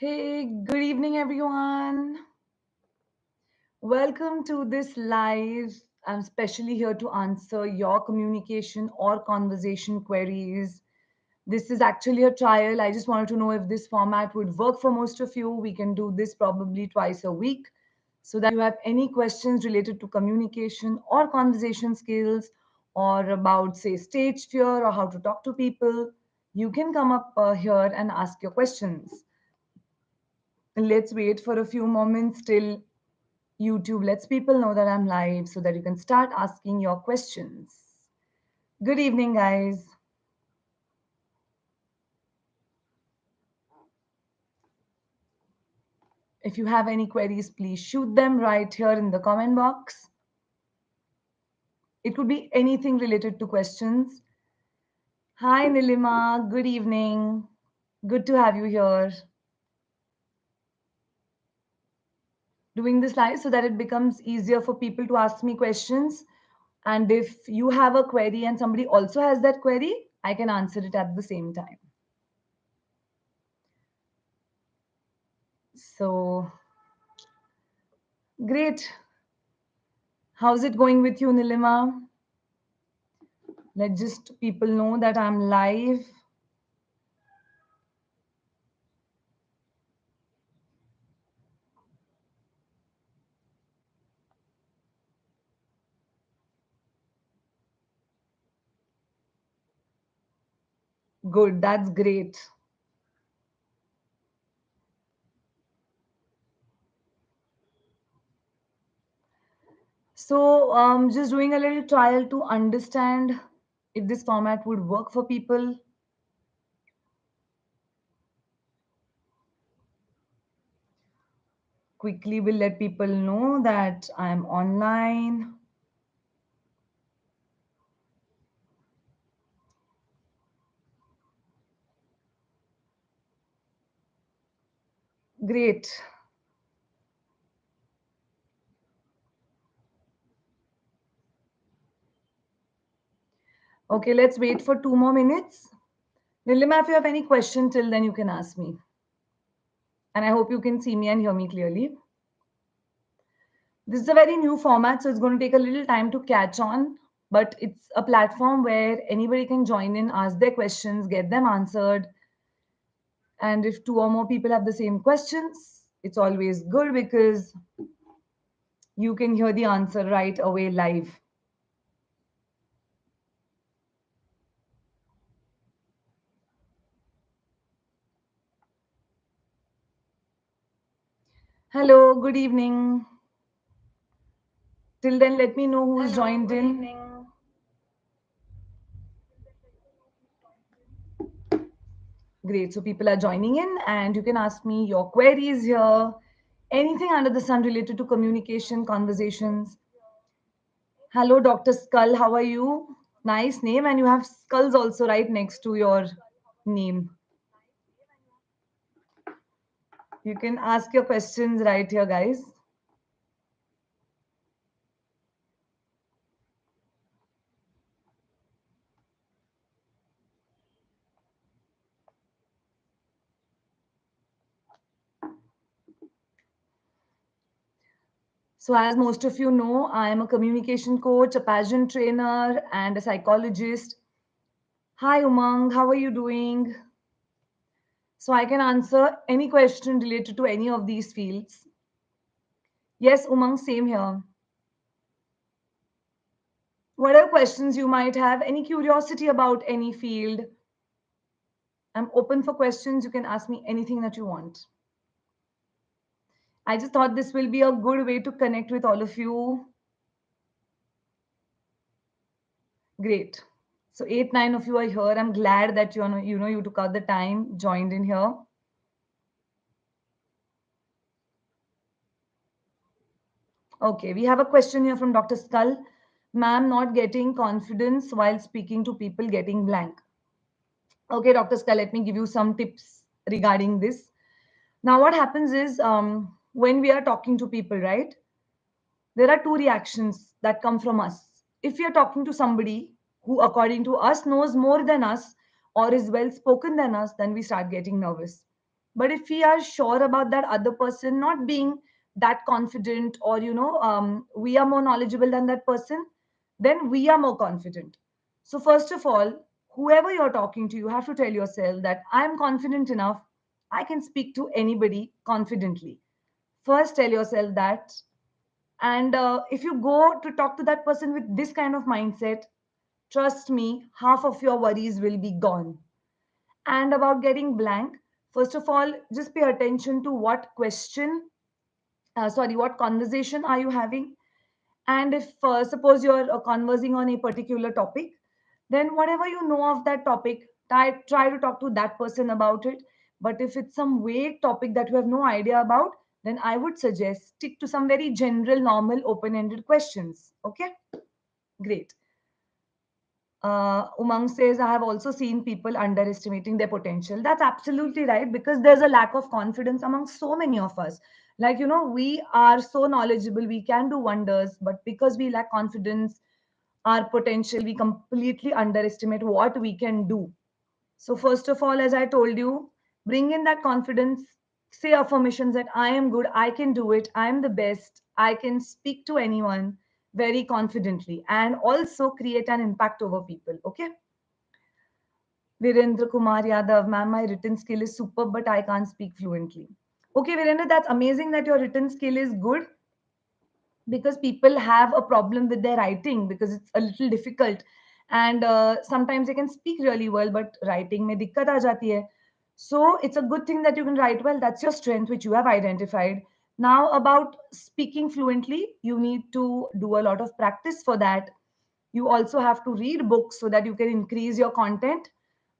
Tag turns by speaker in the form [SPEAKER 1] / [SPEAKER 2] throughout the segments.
[SPEAKER 1] Hey, good evening, everyone. Welcome to this live. I'm specially here to answer your communication or conversation queries. This is actually a trial. I just wanted to know if this format would work for most of you. We can do this probably twice a week. So that if you have any questions related to communication or conversation skills or about, say, stage fear or how to talk to people, you can come up here and ask your questions. Let's wait for a few moments till YouTube lets people know that I'm live so that you can start asking your questions. Good evening, guys. If you have any queries, please shoot them right here in the comment box. It could be anything related to questions. Hi, Nilima. Good evening. Good to have you here. Doing this live so that it becomes easier for people to ask me questions. And if you have a query and somebody also has that query, I can answer it at the same time. So, great. How's it going with you, Nilima? Let just people know that I'm live. Good, that's great. So, just doing a little trial to understand if this format would work for people. Quickly, will let people know that I'm online. Great. Okay, let's wait for 2 more minutes. Nilima, if you have any question till then, you can ask me. And I hope you can see me and hear me clearly. This is a very new format, so it's going to take a little time to catch on. But it's a platform where anybody can join in, ask their questions, get them answered. And if two or more people have the same questions, it's always good because you can hear the answer right away live. Hello, good evening. Till then, let me know who's joined in. Great. So people are joining in, and you can ask me your queries here. Anything under the sun related to communication, conversations. Hello, Dr. Skull. How are you? Nice name, and you have skulls also right next to your name. You can ask your questions right here, guys. So, as most of you know, I am a communication coach, a pageant trainer, and a psychologist. Hi, Umang. How are you doing? So, I can answer any question related to any of these fields. Yes, Umang, same here. Whatever questions you might have, any curiosity about any field, I'm open for questions. You can ask me anything that you want. I just thought this will be a good way to connect with all of you. Great. So 8, 9 of you are here. I'm glad that you took out the time, joined in here. Okay, we have a question here from Dr. Skull. Ma'am, not getting confidence while speaking to people, getting blank. Okay, Dr. Skull, let me give you some tips regarding this. Now, what happens is when we are talking to people, right? There are two reactions that come from us. If we are talking to somebody who, according to us, knows more than us or is well spoken than us, then we start getting nervous. But if we are sure about that other person not being that confident, or we are more knowledgeable than that person, then we are more confident. So first of all, whoever you're talking to, you have to tell yourself that I'm confident enough, I can speak to anybody confidently. First tell yourself that. And if you go to talk to that person with this kind of mindset, trust me, half of your worries will be gone. And about getting blank, first of all, just pay attention to what question, what conversation are you having. And if suppose you're conversing on a particular topic, then whatever you know of that topic, try to talk to that person about it. But if it's some vague topic that you have no idea about, then I would suggest stick to some very general, normal, open-ended questions. Okay, great. Umang says, I have also seen people underestimating their potential. That's absolutely right, because there's a lack of confidence among so many of us. Like, we are so knowledgeable, we can do wonders, but because we lack confidence, our potential, we completely underestimate what we can do. So, first of all, as I told you, bring in that confidence, say affirmations that I am good, I can do it, I am the best, I can speak to anyone very confidently, and also create an impact over people. Okay. Virendra Kumar Yadav, ma'am, my written skill is superb, but I can't speak fluently. Okay, Virendra, that's amazing that your written skill is good, because people have a problem with their writing because it's a little difficult. And sometimes they can speak really well, but writing mein dikkat aa jati hai. So it's a good thing that you can write well. That's your strength, which you have identified. Now, about speaking fluently, you need to do a lot of practice for that. You also have to read books so that you can increase your content.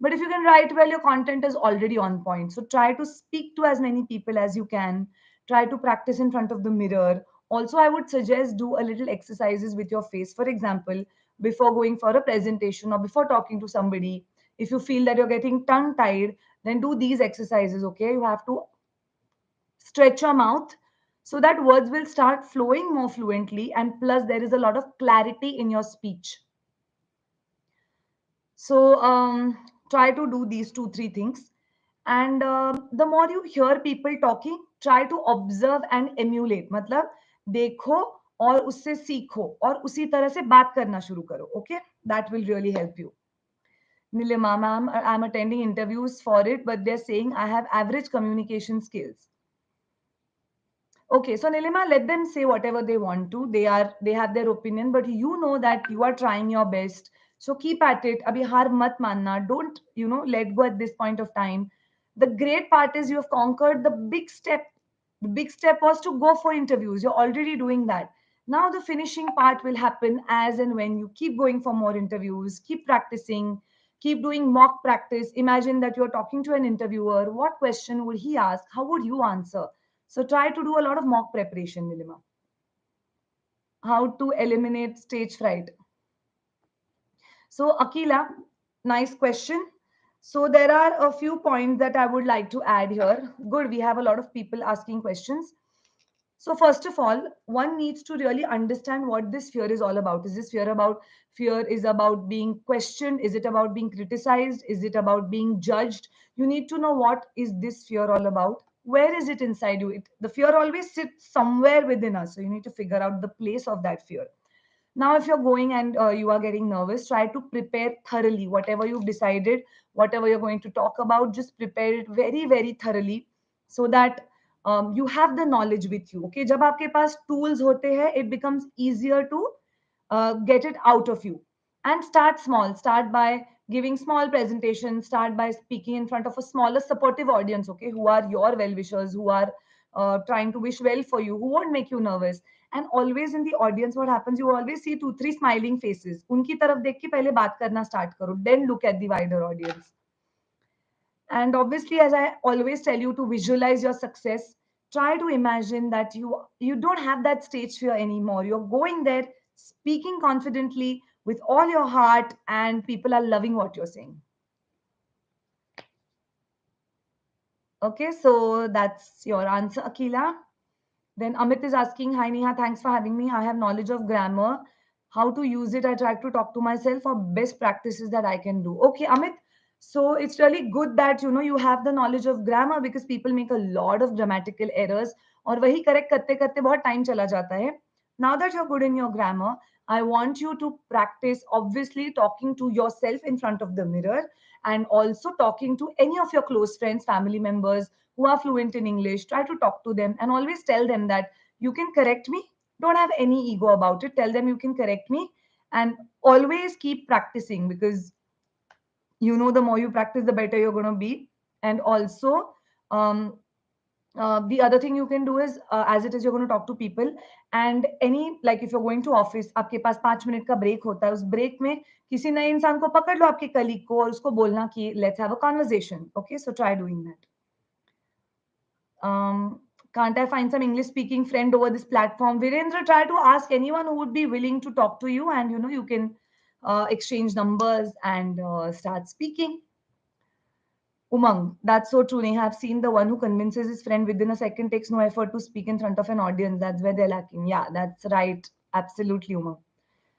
[SPEAKER 1] But if you can write well, your content is already on point. So try to speak to as many people as you can. Try to practice in front of the mirror. Also, I would suggest do a little exercises with your face. For example, before going for a presentation or before talking to somebody, if you feel that you're getting tongue tied, then do these exercises. Okay, you have to stretch your mouth so that words will start flowing more fluently, and plus there is a lot of clarity in your speech. So try to do these two, three things. And the more you hear people talking, try to observe and emulate. मतलब देखो और उससे सीखो और उसी तरह से बात करना शुरू करो. Okay, that will really help you. Nilima ma'am, I'm attending interviews for it, but they're saying I have average communication skills. Okay, so Nilima, let them say whatever they want to. They have their opinion, but you know that you are trying your best. So keep at it. Abhi har mat manna. Don't, let go at this point of time. The great part is you have conquered the big step. The big step was to go for interviews. You're already doing that. Now the finishing part will happen as and when you keep going for more interviews, keep practicing, keep doing mock practice. Imagine that you're talking to an interviewer. What question would he ask? How would you answer? So try to do a lot of mock preparation, Nilima. How to eliminate stage fright. So Akila, nice question. So there are a few points that I would like to add here. Good, we have a lot of people asking questions. So first of all, one needs to really understand what this fear is all about. Is this fear is about being questioned? Is it about being criticized? Is it about being judged? You need to know what is this fear all about. Where is it inside you? The fear always sits somewhere within us. So you need to figure out the place of that fear. Now, if you're going and you are getting nervous, try to prepare thoroughly. Whatever you've decided, whatever you're going to talk about, just prepare it very, very thoroughly so that you have the knowledge with you. Okay, जब आपके पास tools होते हैं, it becomes easier to get it out of you. And start small. Start by giving small presentations. Start by speaking in front of a smaller supportive audience. Okay, who are your well wishers, who are trying to wish well for you, who won't make you nervous. And always in the audience, what happens, you always see two three smiling faces. उनकी तरफ देख के पहले बात करना start करो, then look at the wider audience. And obviously, as I always tell you, to visualize your success, try to imagine that you don't have that stage fear anymore. You're going there, speaking confidently with all your heart, and people are loving what you're saying. Okay, so that's your answer, Akila. Then Amit is asking, hi Neha, thanks for having me. I have knowledge of grammar. How to use it? I try to talk to myself for best practices that I can do. Okay, Amit. So it's really good that you have the knowledge of grammar, because people make a lot of grammatical errors, और वही correct करते करते बहुत time चला जाता है. Now that you're good in your grammar, I want you to practice obviously talking to yourself in front of the mirror, and also talking to any of your close friends, family members who are fluent in English. Try to talk to them and always tell them that you can correct me. Don't have any ego about it. Tell them you can correct me, and always keep practicing, because the more you practice, the better you're going to be. And also, um, the other thing you can do is, as it is, you're going to talk to people. And any, like if you're going to office, आपके पास 5 minute का break होता है, उस break में किसी नए इंसान को पकड़ लो, आपके कलीग को, और उसको बोलना कि let's have a conversation. Okay, so try doing that. Can't I find some English speaking friend over this platform? Virendra, try to ask anyone who would be willing to talk to you, and you can exchange numbers and start speaking. Umang, that's so true. Neha, I've seen the one who convinces his friend within a second, takes no effort to speak in front of an audience. That's where they're lacking. Yeah, that's right. Absolutely, Umang.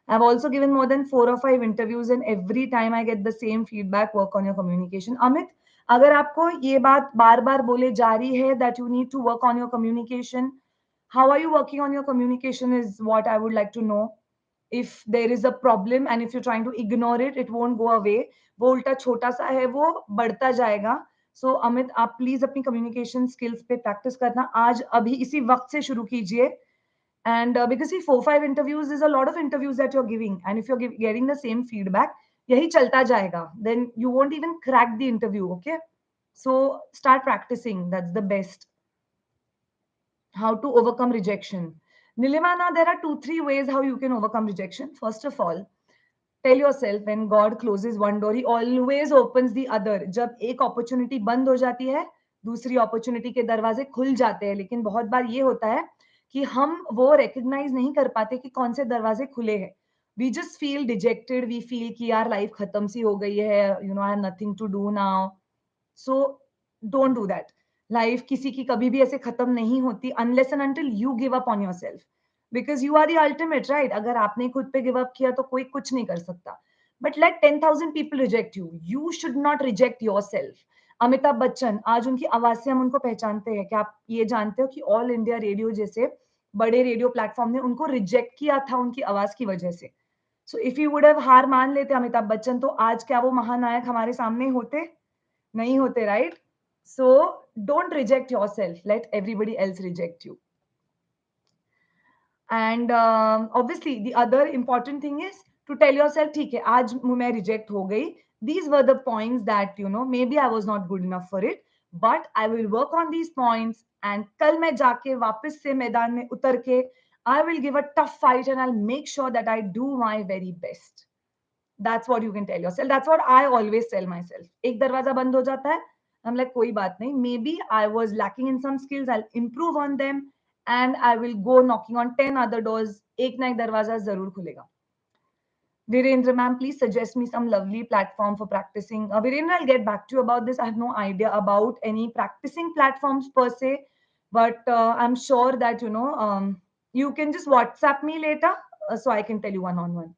[SPEAKER 1] I've also given more than 4 or 5 interviews, and every time I get the same feedback: work on your communication. Amit, अगर आपको ये बात बार बार बोले जा रही है that you need to work on your communication, how are you working on your communication is what I would like to know. If there is a problem and if you're trying to ignore it, it won't go away. वो उल्टा छोटा सा है, वो बढ़ता जाएगा. सो अमित, आप please अपनी कम्युनिकेशन स्किल्स पे प्रैक्टिस करना आज अभी इसी वक्त से शुरू कीजिए. And because see, 4 5 interviews is a lot of interviews that you're giving, and if you're getting the same feedback, yahi chalta jayega, then you won't even crack the interview. Okay, so start practicing. That's the best. How to overcome rejection. Nilimana, there are 2 3 ways how you can overcome rejection. First of all, tell yourself, when God closes one door, he always opens the other. जब एक opportunity बंद हो जाती है, दूसरी opportunity के दरवाजे खुल जाते हैं. लेकिन बहुत बार ये होता है कि हम वो recognize नहीं कर पाते कि कौन से दरवाजे खुले हैं. We just feel dejected. We feel कि यार life खत्म सी हो गई है. I have nothing to do now. So don't do that. Life किसी की कभी भी ऐसे खत्म नहीं होती unless and until you give up on yourself. Because you are the ultimate, right? अगर आपने खुद पे give up किया तो कोई कुछ नहीं कर सकता. But let 10,000 people reject you. You should not reject yourself. Amitabh Bachchan, आज उनकी आवाज से हम उनको पहचानते हैं. क्या आप ये जानते हो कि ऑल इंडिया रेडियो जैसे बड़े रेडियो प्लेटफॉर्म ने उनको रिजेक्ट किया था उनकी आवाज की वजह से. So if you would have हार मान लेते अमिताभ बच्चन, तो आज क्या वो महानायक हमारे सामने होते? नहीं होते, right? So don't reject yourself. Let everybody else reject you. And obviously, the other important thing is to tell yourself, ठीक है, आज मैं reject हो गई. These were the points that maybe I was not good enough for it, but I will work on these points. And कल मैं जाके वापस से मैदान में उतर के I will give a tough fight, and I'll make sure that I do my very best. That's what you can tell yourself. That's what I always tell myself. एक दरवाजा बंद हो जाता है, I'm like कोई बात नहीं. Maybe I was lacking in some skills. I'll improve on them, and I will go knocking on 10 other doors. एक ना एक दरवाजा जरूर खुलेगा. Virendra ma'am, please suggest me some lovely platform for practicing. Virendra, I'll get back to you about this. I have no idea about any practicing platforms per se, but I'm sure that you can just WhatsApp me later, so I can tell you one on one.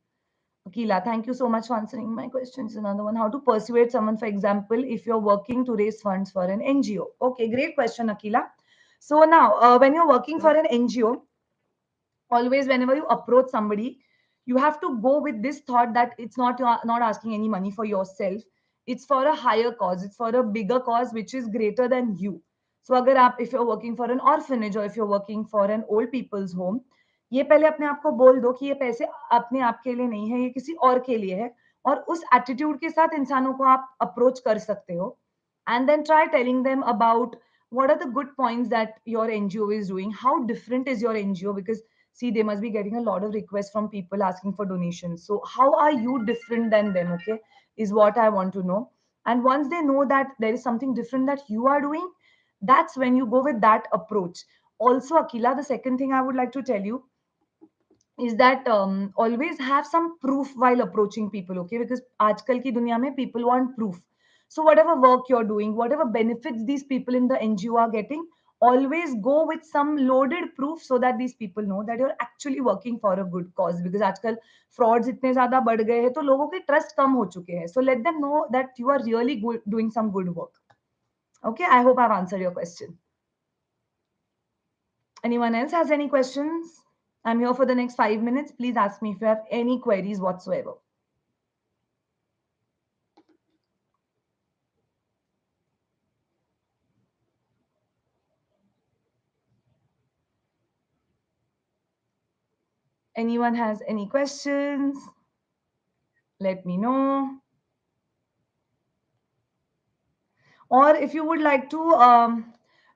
[SPEAKER 1] Akila, thank you so much for answering my questions. Another one: how to persuade someone, for example, if you're working to raise funds for an NGO. Okay, great question, Akila. So now, when you're working for an NGO, always whenever you approach somebody, you have to go with this thought that it's not, you're not asking any money for yourself. It's for a higher cause. It's for a bigger cause which is greater than you. So अगर आप, if you're working for an orphanage or if you're working for an old people's home, ये पहले अपने आप को बोल दो कि ये पैसे अपने आप के लिए नहीं है, ये किसी और के लिए है. और उस एटीट्यूड के साथ इंसानों को आप अप्रोच कर सकते हो. And then try telling them about what are the good points that your NGO is doing. How different is your NGO? Because see, they must be getting a lot of requests from people asking for donations. So how are you different than them? Okay, is what I want to know. And once they know that there is something different that you are doing, that's when you go with that approach. Also, Akila, the second thing I would like to tell you is that always have some proof while approaching people. Okay, because आजकल की दुनिया में people want proof. So whatever work you're doing, whatever benefits these people in the NGO are getting, always go with some loaded proof so that these people know that you're actually working for a good cause, because आजकल frauds इतने ज़्यादा बढ़ गए हैं तो लोगों के trust कम हो चुके हैं. So let them know that you are really good, doing some good work. Okay, I hope I've answered your question. Anyone else has any questions? I'm here for the next 5 minutes. Please ask me if you have any queries whatsoever. Anyone has any questions? Let me know. Or if you would like to,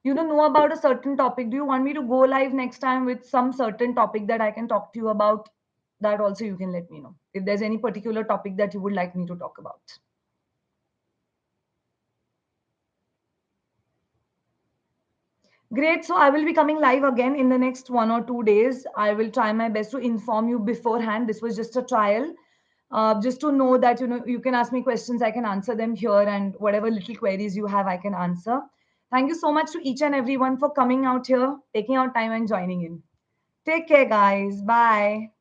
[SPEAKER 1] know about a certain topic, do you want me to go live next time with some certain topic that I can talk to you about? That also you can let me know. If there's any particular topic that you would like me to talk about. Great. So I will be coming live again in the next 1 or 2 days. I will try my best to inform you beforehand. This was just a trial, just to know that you can ask me questions, I can answer them here, and whatever little queries you have, I can answer. Thank you so much to each and everyone for coming out here, taking out time and joining in. Take care, guys. Bye.